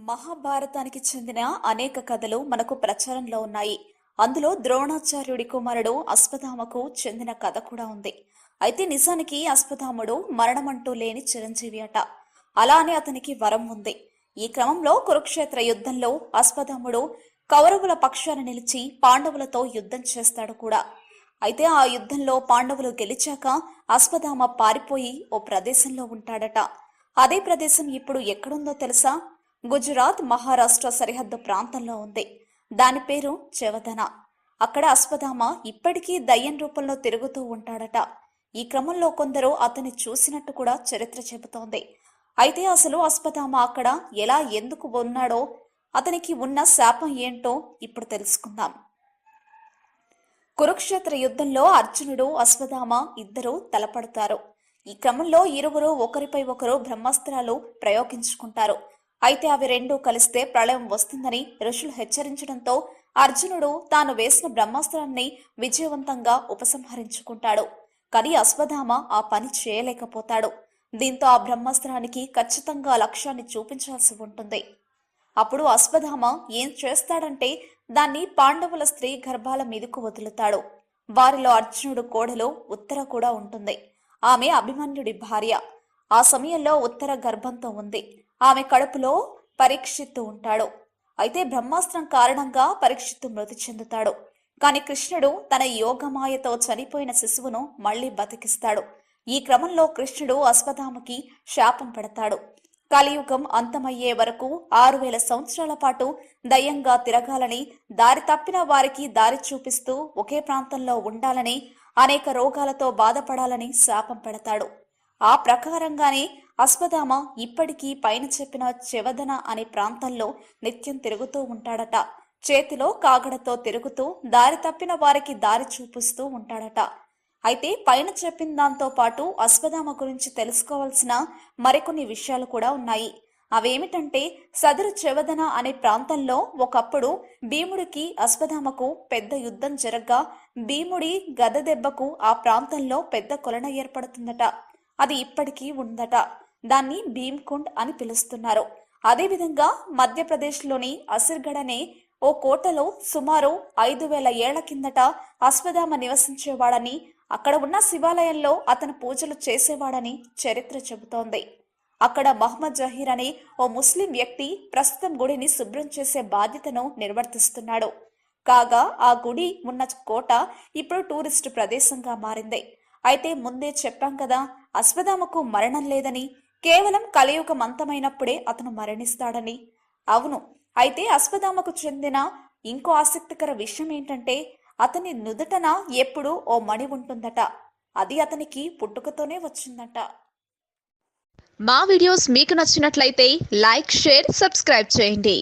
మహాభారతానికి చెందిన అనేక కథలు మనకు ప్రచారంలో ఉన్నాయి. అందులో ద్రోణాచార్యుడి కుమారుడు అశ్వత్థామకు చెందిన కథ కూడా ఉంది. అయితే నిజానికి అశ్వత్థాముడు మరణమంటూ లేని చిరంజీవి అట. అలా అని అతనికి వరం ఉంది. ఈ క్రమంలో కురుక్షేత్ర యుద్ధంలో అశ్వత్థాముడు కౌరవుల పక్షాన నిలిచి పాండవులతో యుద్ధం చేస్తాడు కూడా. అయితే ఆ యుద్ధంలో పాండవులు గెలిచాక అశ్వత్థామ పారిపోయి ఓ ప్రదేశంలో ఉంటాడట. అదే ప్రదేశం ఇప్పుడు ఎక్కడుందో తెలుసా? గుజరాత్ మహారాష్ట్ర సరిహద్దు ప్రాంతంలో ఉంది. దాని పేరు చెవదన. అక్కడ అశ్వత్థామ ఇప్పటికీ దయ్యం రూపంలో తిరుగుతూ ఉంటాడట. ఈ క్రమంలో కొందరు అతన్ని చూసినట్టు కూడా చరిత్ర చెబుతోంది. అయితే అసలు అశ్వత్థామ అక్కడ ఎలా ఎందుకు ఉన్నాడో, అతనికి ఉన్న శాపం ఏంటో ఇప్పుడు తెలుసుకుందాం. కురుక్షేత్ర యుద్ధంలో అర్జునుడు అశ్వత్థామ ఇద్దరు తలపడతారు. ఈ క్రమంలో ఇరువురు ఒకరిపై ఒకరు బ్రహ్మాస్త్రాలు ప్రయోగించుకుంటారు. అయితే అవి రెండూ కలిస్తే ప్రళయం వస్తుందని ఋషులు హెచ్చరించడంతో అర్జునుడు తాను వేసిన బ్రహ్మాస్త్రాన్ని విజయవంతంగా ఉపసంహరించుకుంటాడు. కానీ అశ్వత్థామ ఆ పని చేయలేకపోతాడు. దీంతో ఆ బ్రహ్మాస్త్రానికి ఖచ్చితంగా లక్ష్యాన్ని చూపించాల్సి ఉంటుంది. అప్పుడు అశ్వత్థామ ఏం చేస్తాడంటే దాన్ని పాండవుల స్త్రీ గర్భాల మీదకు వదులుతాడు. వారిలో అర్జునుడు కోడలు ఉత్తర కూడా ఉంటుంది. ఆమె అభిమన్యుడి భార్య. ఆ సమయంలో ఉత్తర గర్భంతో ఉంది. ఆమె కడుపులో పరీక్షిత్తు ఉంటాడు. అయితే బ్రహ్మాస్త్రం కారణంగా పరీక్షిత్తు మృతి చెందుతాడు. కాని కృష్ణుడు తన యోగమాయతో చనిపోయిన శిశువును మళ్లీ బతికిస్తాడు. ఈ క్రమంలో కృష్ణుడు అశ్వత్థామకి శాపం పెడతాడు. కలియుగం అంతమయ్యే వరకు 6000 సంవత్సరాల పాటు దయ్యంగా తిరగాలని, దారి తప్పిన వారికి దారి చూపిస్తూ ఒకే ప్రాంతంలో ఉండాలని, అనేక రోగాలతో బాధపడాలని శాపం పెడతాడు. ఆ ప్రకారంగానే అశ్వత్థామ ఇప్పటికీ పైన చెప్పిన చెవదన అనే ప్రాంతంలో నిత్యం తిరుగుతూ ఉంటాడట. చేతిలో కాగడతో తిరుగుతూ దారి తప్పిన వారికి దారి చూపిస్తూ ఉంటాడట. అయితే పైన చెప్పిన దాంతో పాటు అశ్వత్థామ గురించి తెలుసుకోవాల్సిన మరికొన్ని విషయాలు కూడా ఉన్నాయి. అవేమిటంటే, సదరు చెవదన అనే ప్రాంతంలో ఒకప్పుడు భీముడికి అశ్వత్థామకు పెద్ద యుద్ధం జరగ్గా భీముడి గద దెబ్బకు ఆ ప్రాంతంలో పెద్ద కొలన ఏర్పడుతుందట. అది ఇప్పటికీ ఉందట. దాన్ని భీమ్కుండ్ అని పిలుస్తున్నారు. అదేవిధంగా మధ్యప్రదేశ్లోని అసిర్గఢ్ అనే ఓ కోటలో సుమారు 5000 ఏళ్ల కిందట అశ్వత్థామ నివసించేవాడని, అక్కడ ఉన్న శివాలయంలో అతను పూజలు చేసేవాడని చరిత్ర చెబుతోంది. అక్కడ మహమ్మద్ జహీర్ అనే ఓ ముస్లిం వ్యక్తి ప్రస్తుతం గుడిని శుభ్రం చేసే బాధ్యతను నిర్వర్తిస్తున్నాడు. కాగా ఆ గుడి ఉన్న కోట ఇప్పుడు టూరిస్టు ప్రదేశంగా మారింది. అయితే ముందే చెప్పాం కదా, అశ్వత్థామకు మరణం లేదని, కేవలం కలియుగం అంతమైనప్పుడే అతను మరణిస్తాడని. అవును, అయితే అశ్వత్థామకు చెందిన ఇంకో ఆసక్తికర విషయం ఏంటంటే, అతని నుదుటన ఎప్పుడూ ఓ మణి ఉంటుందట. అది అతనికి పుట్టుకతోనే వచ్చిందట. మా వీడియోస్ మీకు నచ్చినట్లయితే లైక్, షేర్, సబ్స్క్రైబ్ చేయండి.